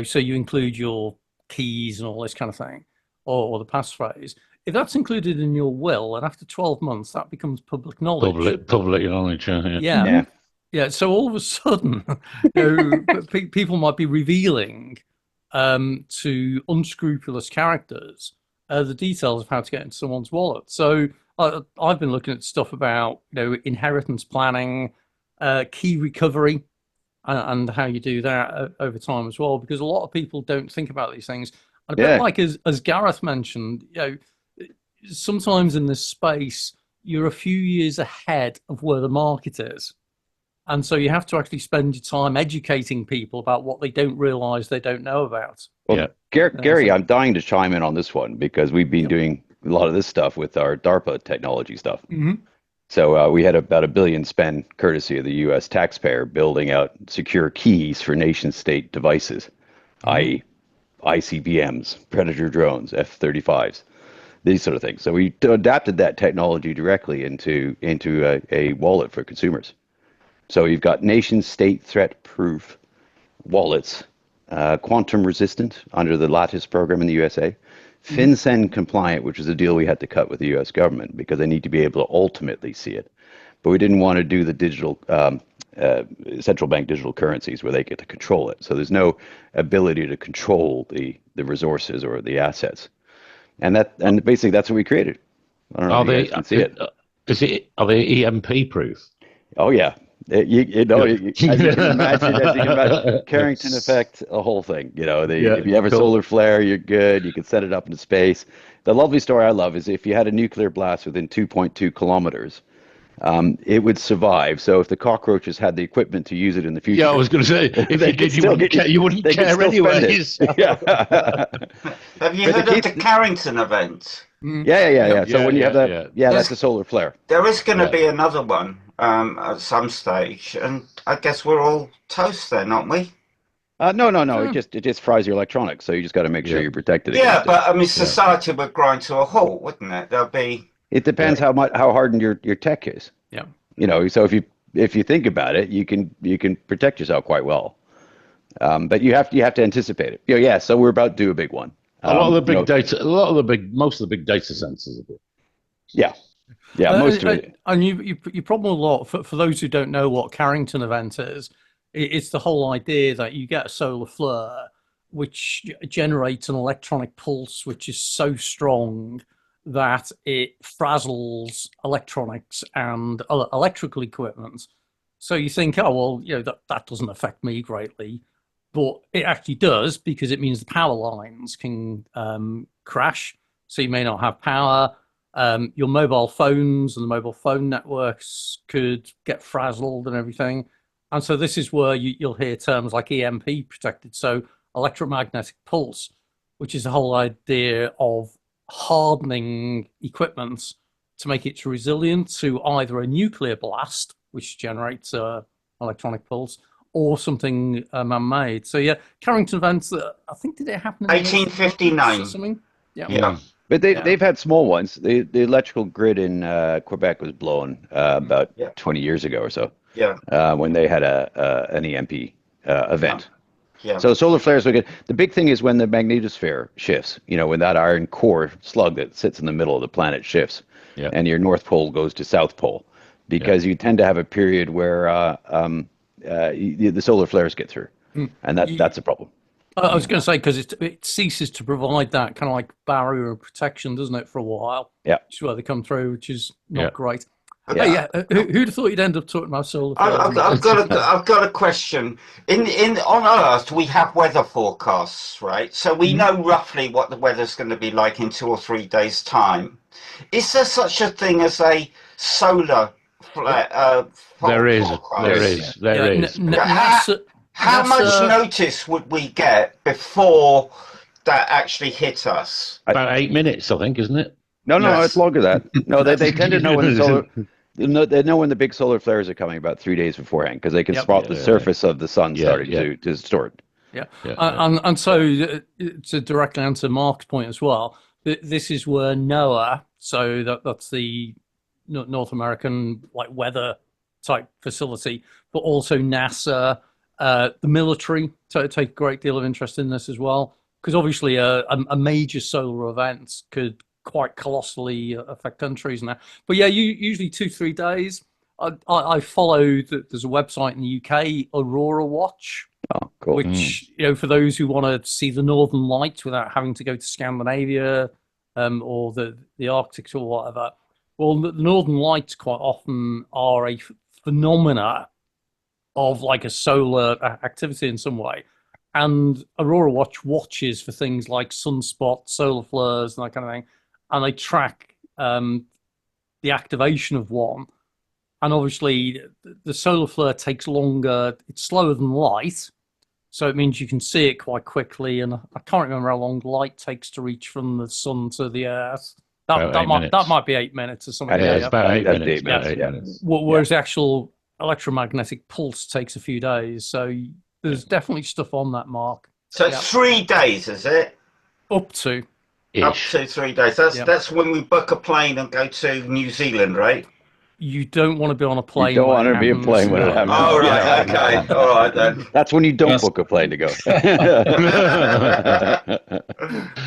so you include your keys and all this kind of thing, or the passphrase, if that's included in your will, and after 12 months that becomes public knowledge. Public knowledge, yeah. So all of a sudden, people might be revealing to unscrupulous characters the details of how to get into someone's wallet. So I've been looking at stuff about inheritance planning, key recovery, and how you do that over time as well, because a lot of people don't think about these things. And a bit like as Gareth mentioned, sometimes in this space you're a few years ahead of where the market is. And so you have to actually spend your time educating people about what they don't realize they don't know about. Well, Gary, I'm dying to chime in on this one because we've been doing a lot of this stuff with our DARPA technology stuff. So we had about $1 billion spent courtesy of the U.S. taxpayer building out secure keys for nation-state devices, i.e. ICBMs, Predator drones, F-35s, these sort of things. So we adapted that technology directly into a wallet for consumers. So you've got nation-state threat-proof wallets, quantum resistant under the Lattice program in the USA, FinCEN compliant, which is a deal we had to cut with the U.S. government because they need to be able to ultimately see it. But we didn't want to do the digital central bank digital currencies where they get to control it. So there's no ability to control the resources or the assets, and basically that's what we created. I don't know if you guys can see it. Are they EMP proof? Oh yeah. As you can imagine, Carrington effect, a whole thing. If you have a solar flare, you're good. You can set it up into space. The lovely story I love is if you had a nuclear blast within 2.2 kilometers, it would survive. So if the cockroaches had the equipment to use it in the future, I was going to say, if you did, you wouldn't care anyway. Have you heard of the Carrington event? Yeah. So when you have that, that's a solar flare. There is going to be another one at some stage, and I guess we're all toast then, aren't we? No. It just fries your electronics, so you just got to make sure you're protected. Yeah, but I mean, society would grind to a halt, wouldn't it? There'll be. It depends how hardened your tech is. Yeah. So if you think about it, you can protect yourself quite well. But you have to anticipate it. So we're about to do a big one. A lot of the big data, most of the big data centers are big. Yeah, most of it. And you probably a lot for those who don't know what Carrington event is. It's the whole idea that you get a solar flare, which generates an electronic pulse, which is so strong that it frazzles electronics and electrical equipment. So you think, that doesn't affect me greatly, but it actually does, because it means the power lines can crash. So you may not have power. Your mobile phones and the mobile phone networks could get frazzled and everything. And so this is where you'll hear terms like EMP protected, so electromagnetic pulse, which is the whole idea of hardening equipment to make it resilient to either a nuclear blast, which generates electronic pulse, or something man-made. So Carrington events, I think, did it happen in 1859 or something? Yeah. But they've had small ones. The electrical grid in Quebec was blown about 20 years ago or so. When they had an EMP event. So solar flares are good. The big thing is when the magnetosphere shifts, when that iron core slug that sits in the middle of the planet shifts, and your North Pole goes to South Pole, because you tend to have a period where the solar flares get through, and that's a problem. I was going to say, because it ceases to provide that kind of like barrier of protection, doesn't it, for a while? Yeah. Which is where they come through, which is not great. Who'd have thought you'd end up talking about solar flares? I've got a question. On Earth, we have weather forecasts, right? So we know roughly what the weather's going to be like in 2 or 3 days' time. Is there such a thing as a solar There is. Christ. There is. How much notice would we get before that actually hit us? About 8 minutes, I think, isn't it? No, Yes. it's longer than that. No, they tend to know when the solar. They know when the big solar flares are coming about 3 days beforehand because they can spot the surface of the sun starting to distort. Yeah. And so to directly answer Mark's point as well, this is where NOAA, so that's the North American like weather type facility, but also NASA, the military take a great deal of interest in this as well, because obviously a major solar event could quite colossally affect countries now. But yeah, usually 2-3 days. I follow there's a website in the UK, Aurora Watch. Oh, cool. Which, for those who want to see the Northern Lights without having to go to Scandinavia or the Arctic or whatever. Well, the Northern Lights quite often are a phenomena of like a solar activity in some way. And Aurora Watch watches for things like sunspots, solar flares, and that kind of thing. And they track the activation of one. And obviously, the solar flare takes longer. It's slower than light. So it means you can see it quite quickly. And I can't remember how long light takes to reach from the sun to the earth. That might be 8 minutes or something. Yeah, it's about 8 minutes. minutes. Whereas the actual electromagnetic pulse takes a few days. So there's definitely stuff on that, Mark. So it's 3 days, is it? Up to. Up to 3 days. That's when we book a plane and go to New Zealand, right? You don't want to be on a plane. You don't want to be a plane when it happens. Oh, right. Okay. All right, then. That's when you don't book a plane to go.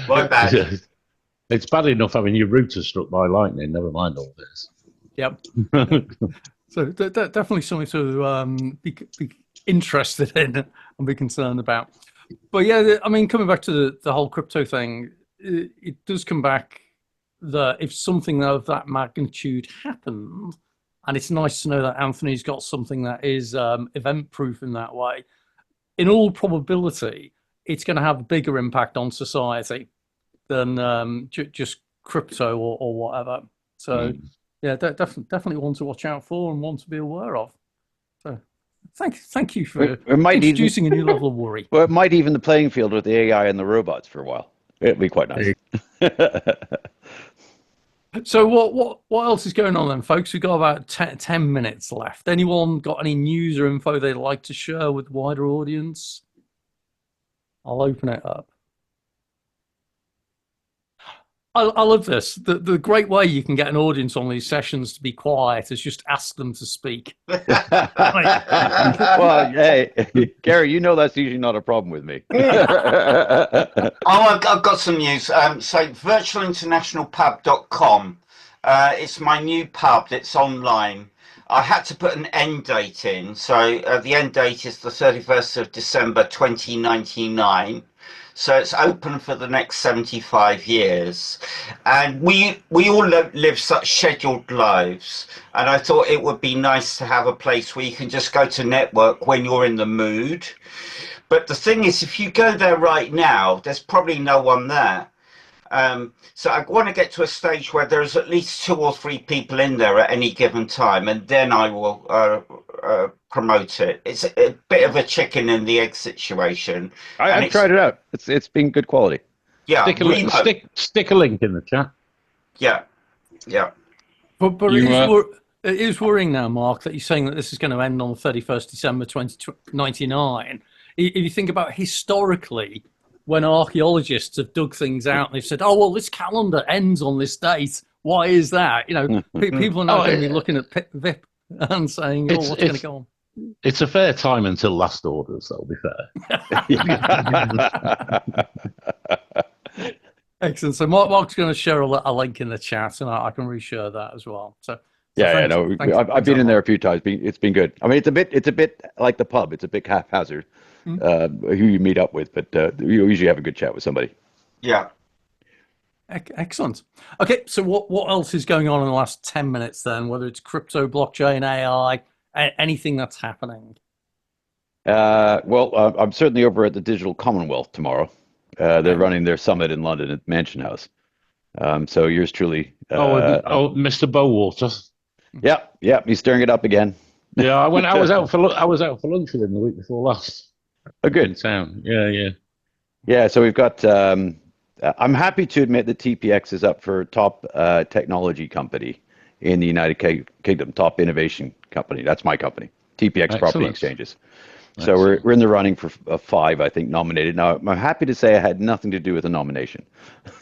My bad. It's bad enough having your router struck by lightning, never mind all this. Yep. So definitely something to be interested in and be concerned about. But yeah, I mean, coming back to the whole crypto thing, it does come back that if something of that magnitude happened, and it's nice to know that Anthony's got something that is event-proof in that way, in all probability, it's going to have a bigger impact on society than just crypto or whatever. So, yeah, definitely one to watch out for and one to be aware of. So, thank you for introducing a new level of worry. Well, it might even the playing field with the AI and the robots for a while. It'd be quite nice. So what else is going on then, folks? We've got about 10 minutes left. Anyone got any news or info they'd like to share with the wider audience? I'll open it up. I love this. The great way you can get an audience on these sessions to be quiet is just ask them to speak. Well, hey, Gary, that's usually not a problem with me. I've got some news. So virtualinternationalpub.com. It's my new pub. It's online. I had to put an end date in. So the end date is the 31st of December 2099. So it's open for the next 75 years. And we all live such scheduled lives. And I thought it would be nice to have a place where you can just go to network when you're in the mood. But the thing is, if you go there right now, there's probably no one there. So I want to get to a stage where there's at least 2 or 3 people in there at any given time, and then I will promote it. It's a bit of a chicken and the egg situation. I've tried it out. It's been good quality. Yeah, stick a link in the chat. Yeah. But it is worrying now, Mark, that you're saying that this is going to end on the 31st December 2099. If you think about historically, when archaeologists have dug things out and they've said, oh, well, this calendar ends on this date. Why is that? People are now going to be looking at VIP and saying, oh, what's going to go on? It's a fair time until last orders, that'll be fair. Excellent. So Mark's going to share a link in the chat, and I can reshare that as well. So I've been in there a few times. It's been good. I mean, it's a bit like the pub. It's a bit haphazard who you meet up with, but you usually have a good chat with somebody. Yeah. Excellent. Okay, so what else is going on in the last 10 minutes then? Whether it's crypto, blockchain, AI, anything that's happening? I'm certainly over at the Digital Commonwealth tomorrow. They're running their summit in London at Mansion House. So yours truly. Mr. Bowater. Yep, he's stirring it up again. Yeah, I was out for I was out for lunch with him the week before last. Oh, good. In town. Yeah. Yeah, so we've got. I'm happy to admit that TPX is up for top technology company in the United Kingdom, top innovation company. That's my company, TPX Property Excellent. Exchanges. So we're in the running for 5, I think, nominated. Now, I'm happy to say I had nothing to do with the nomination.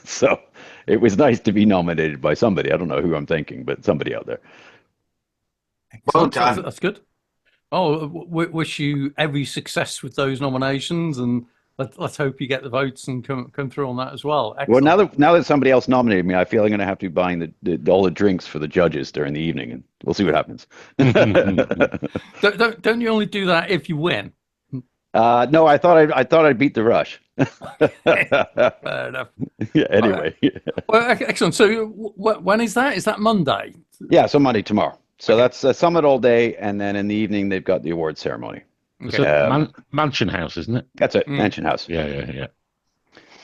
So it was nice to be nominated by somebody. I don't know who I'm thinking, but somebody out there. Well Excellent. done. That's good. Oh, wish you every success with those nominations, and let's hope you get the votes and come through on that as well. Excellent. Well, now that somebody else nominated me, I feel I'm going to have to be buying all the drinks for the judges during the evening, and we'll see what happens. Don't you only do that if you win? No, I thought I'd beat the rush. Fair enough. Yeah, anyway. Well, excellent. So when is that? Is that Monday? Yeah, so Monday, tomorrow. So that's a summit all day, and then in the evening they've got the award ceremony. It's a mansion house, isn't it? That's it, Mansion House. Yeah.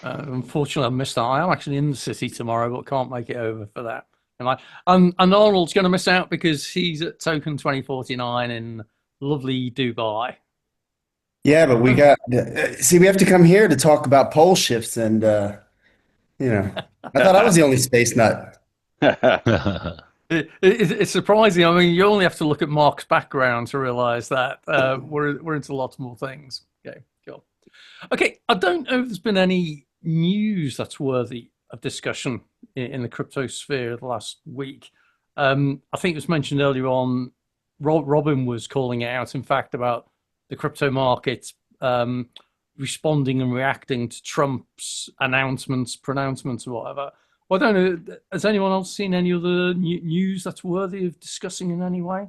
Unfortunately, I missed that. I am actually in the city tomorrow, but can't make it over for that. And Arnold's going to miss out because he's at Token 2049 in lovely Dubai. Yeah, but we got see, we have to come here to talk about pole shifts, and I thought I was the only space nut. It's surprising. I mean, you only have to look at Mark's background to realize that we're into lots more things. Okay, cool. Okay, I don't know if there's been any news that's worthy of discussion in the crypto sphere the last week. I think it was mentioned earlier on. Robin was calling it out, in fact, about the crypto market responding and reacting to Trump's pronouncements, or whatever. Well, I don't know. Has anyone else seen any other news that's worthy of discussing in any way?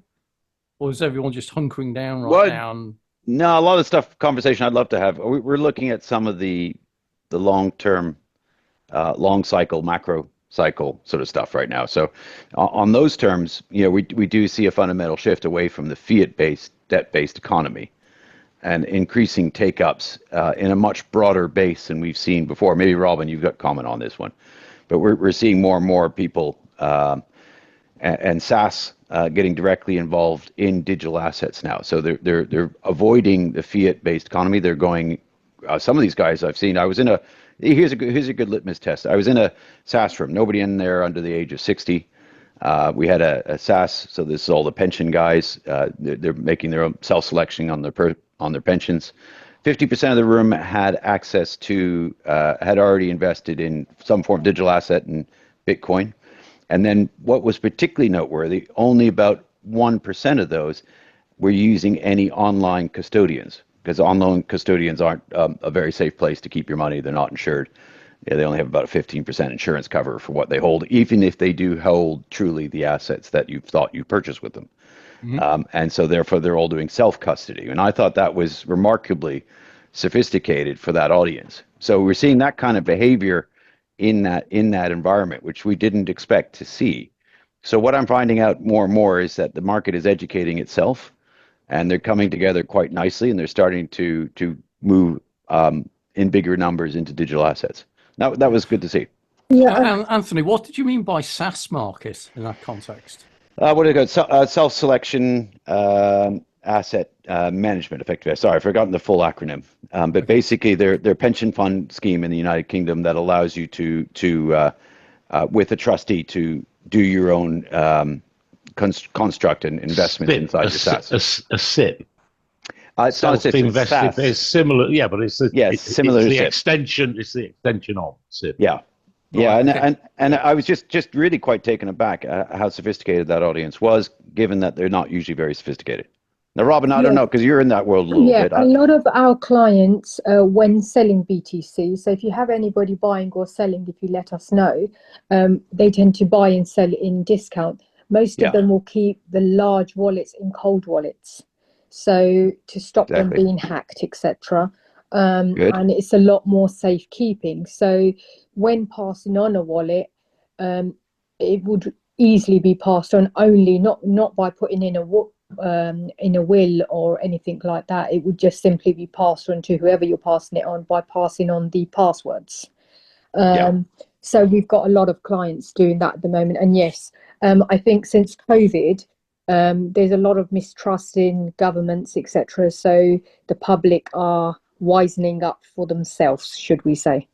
Or is everyone just hunkering down now? No, a lot of conversation I'd love to have. We're looking at some of the long-term, long cycle, macro cycle sort of stuff right now. So on those terms, we do see a fundamental shift away from the fiat-based, debt-based economy and increasing take-ups in a much broader base than we've seen before. Maybe, Robin, you've got comment on this one. But we're seeing more and more people and SaaS getting directly involved in digital assets now. So they're avoiding the fiat-based economy. They're going. Some of these guys I've seen. Here's a good litmus test. I was in a SaaS room. Nobody in there under the age of 60. We had a SaaS. So this is all the pension guys. They're making their own self-selection on their pensions. 50% of the room had access to, had already invested in some form of digital asset and Bitcoin. And then what was particularly noteworthy, only about 1% of those were using any online custodians, because online custodians aren't a very safe place to keep your money. They're not insured. They only have about a 15% insurance cover for what they hold, even if they do hold truly the assets that you thought you purchased with them. Mm-hmm. And so therefore they're all doing self-custody. And I thought that was remarkably sophisticated for that audience. So we're seeing that kind of behavior in that environment, which we didn't expect to see. So what I'm finding out more and more is that the market is educating itself, and they're coming together quite nicely, and they're starting to move in bigger numbers into digital assets. That was good to see. Yeah, Anthony, what did you mean by SaaS market in that context? What do you got? Self-selection asset management, effectively. Sorry, I've forgotten the full acronym. But basically, their pension fund scheme in the United Kingdom that allows you to with a trustee, to do your own construct and investment inside your SaaS. A SIP. It's not a SIP. It's SaaS. It's similar, yeah, but it's similar. It's the SIP. extension. It's the extension of SIP. Yeah. Yeah, and I was just really quite taken aback how sophisticated that audience was, given that they're not usually very sophisticated. Now, Robin, I don't know, because you're in that world a little bit. A lot of our clients, when selling BTC, so if you have anybody buying or selling, if you let us know, they tend to buy and sell in discount. Most of them will keep the large wallets in cold wallets, so to stop them being hacked, etc. And it's a lot more safekeeping. So when passing on a wallet, it would easily be passed on, only not by putting in a will or anything like that. It would just simply be passed on to whoever you're passing it on by passing on the passwords. So we've got a lot of clients doing that at the moment. And yes, I think since COVID, There's a lot of mistrust in governments, etc. So the public are wisening up for themselves, should we say?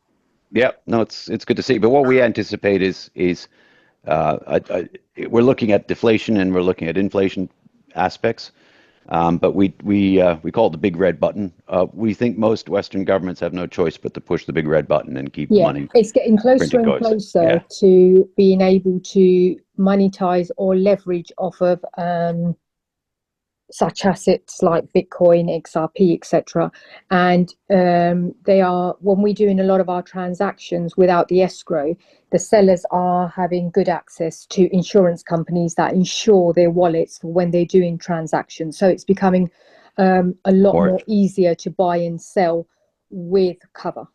Yeah, no, it's good to see. But what we anticipate is we're looking at deflation and we're looking at inflation aspects. But we call it the big red button. We think most Western governments have no choice but to push the big red button and keep money. It's getting closer printed and going. closer Yeah. to being able to monetize or leverage off of such assets like Bitcoin, XRP, etc. And they are, when we're doing a lot of our transactions without the escrow, the sellers are having good access to insurance companies that insure their wallets for when they're doing transactions. So it's becoming a lot more easier to buy and sell with cover.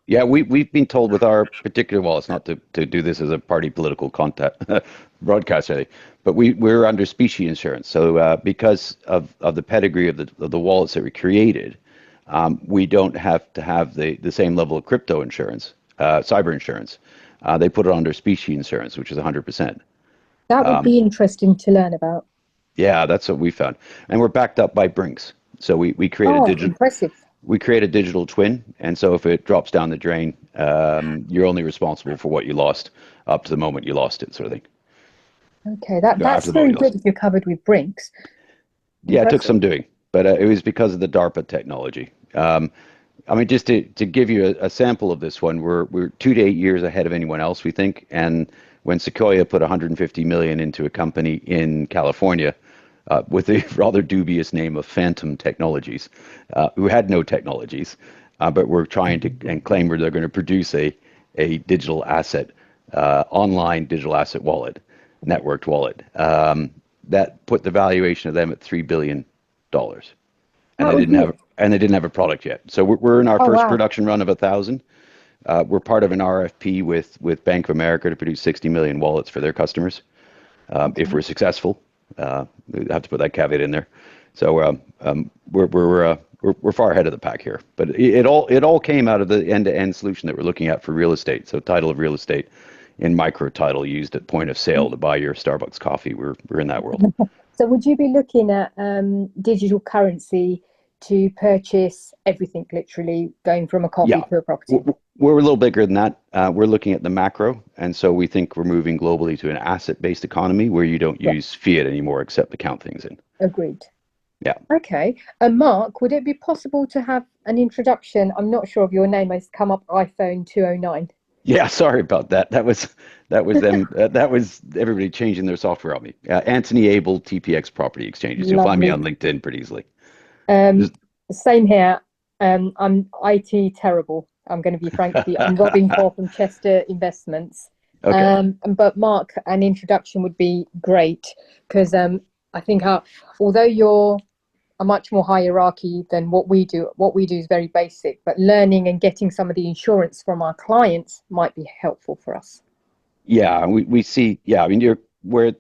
Yeah, we've been told with our particular wallets, not to do this as a party political contact broadcast, really, but we're under specie insurance. So because of the pedigree of the wallets that we created, we don't have to have the same level of crypto insurance, cyber insurance. They put it under specie insurance, which is 100%. That would be interesting to learn about. Yeah, that's what we found, and we're backed up by Brinks. So we create a digital. Impressive. We create a digital twin, and so if it drops down the drain, you're only responsible for what you lost up to the moment you lost it, sort of thing. Okay, that's very good if you're covered with Brinks. Yeah, it took some doing, but it was because of the DARPA technology. I mean, just to give you a sample of this one, we're 2 to 8 years ahead of anyone else, we think. And when Sequoia put 150 million into a company in California, with the rather dubious name of Phantom Technologies, who had no technologies, but were trying to and claim they're going to produce a digital asset, online digital asset wallet, networked wallet. That put the valuation of them at $3 billion, and they didn't have a product yet. So we're in our first production run of 1,000. We're part of an RFP with Bank of America to produce 60 million wallets for their customers. If we're successful. We have to put that caveat in there. So we're far ahead of the pack here. But it all came out of the end-to-end solution that we're looking at for real estate. So title of real estate in micro title used at point of sale to buy your Starbucks coffee. We're in that world. So would you be looking at digital currency to purchase everything, literally going from a coffee to a property? We're a little bigger than that. We're looking at the macro, and so we think we're moving globally to an asset-based economy where you don't use fiat anymore except to count things in. Agreed. Yeah. Okay. Mark, would it be possible to have an introduction? I'm not sure of your name. It's come up iPhone 209. Yeah, sorry about that. That was them. That was everybody changing their software on me. Anthony Abel, TPX Property Exchanges. You'll find me on LinkedIn pretty easily. Same here. I'm IT terrible. I'm going to be frank with you. I'm Robin Core from Chester Investments. Okay. But Mark, an introduction would be great because I think although you're a much more hierarchy than what we do is very basic, but learning and getting some of the insurance from our clients might be helpful for us. Yeah, we see. Yeah, I mean, where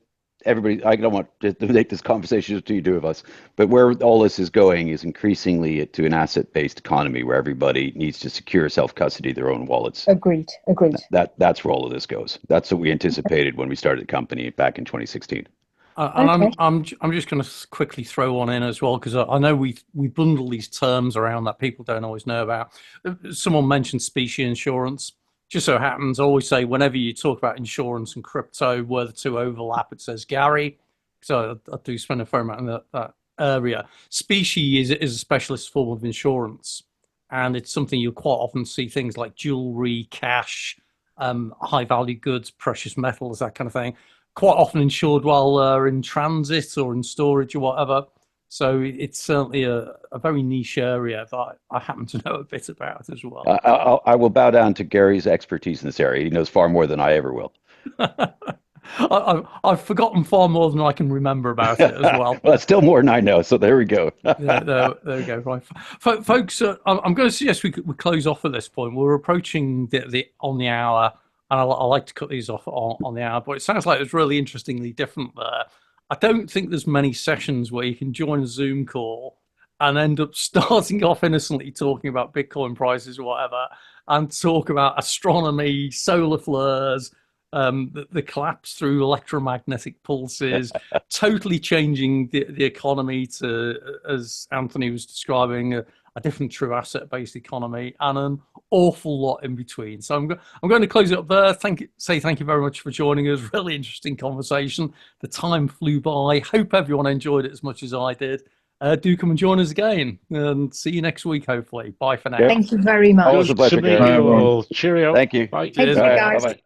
everybody. I don't want to make this conversation just between two of us, but where all this is going is increasingly to an asset-based economy where everybody needs to secure self-custody their own wallets. Agreed. That's where all of this goes. That's what we anticipated when we started the company back in 2016. And I'm just going to quickly throw one in as well, because I know we bundle these terms around that people don't always know about. Someone mentioned specie insurance. Just so happens, I always say whenever you talk about insurance and crypto, where the two overlap, it says Gary. So I do spend a fair amount in that area. Specie is a specialist form of insurance, and it's something you'll quite often see things like jewelry, cash, high value goods, precious metals, that kind of thing, quite often insured while they're in transit or in storage or whatever. So it's certainly a very niche area that I happen to know a bit about as well. I will bow down to Gary's expertise in this area. He knows far more than I ever will. I've forgotten far more than I can remember about it as well. Well, it's still more than I know, so there we go. There we go. Right, folks. I'm going to suggest we close off at this point. We're approaching the on the hour, and I like to cut these off on the hour. But it sounds like it's really interestingly different there. I don't think there's many sessions where you can join a Zoom call and end up starting off innocently talking about Bitcoin prices or whatever, and talk about astronomy, solar flares, the collapse through electromagnetic pulses, totally changing the economy to, as Anthony was describing, a different true asset-based economy, and an awful lot in between. So I'm going to close it up there. Say thank you very much for joining us. Really interesting conversation. The time flew by. Hope everyone enjoyed it as much as I did. Do come and join us again, and see you next week, hopefully. Bye for now. Yep. Thank you very much. Always a pleasure, To meet Gary. you all. Cheerio. Thank you. Bye. Take Cheers. care, All right, guys. bye-bye.